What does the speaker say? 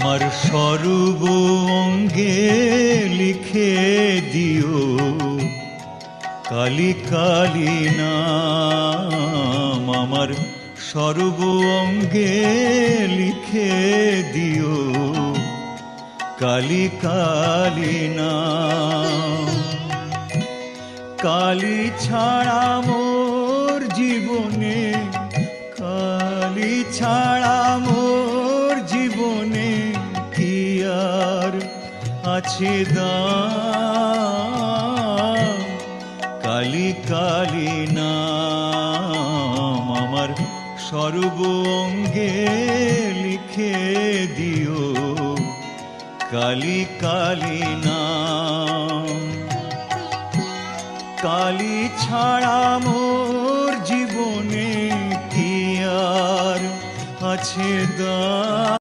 আমার সর্ব অঙ্গে লিখে দিও কালী কালী নাম। আমার সর্ব অঙ্গে লিখে দিও কালী কালী নাম। কালী ছাড়া মোর জীবনে, কালী ছাড়া মোর জীবনে কি আর আছে দাম। কালী কালী নাম আমার সর্ব অঙ্গে লিখে দিও কালী কালী নাম। কালী ছাড়া মোর জীবনে কি আর আছে দাম।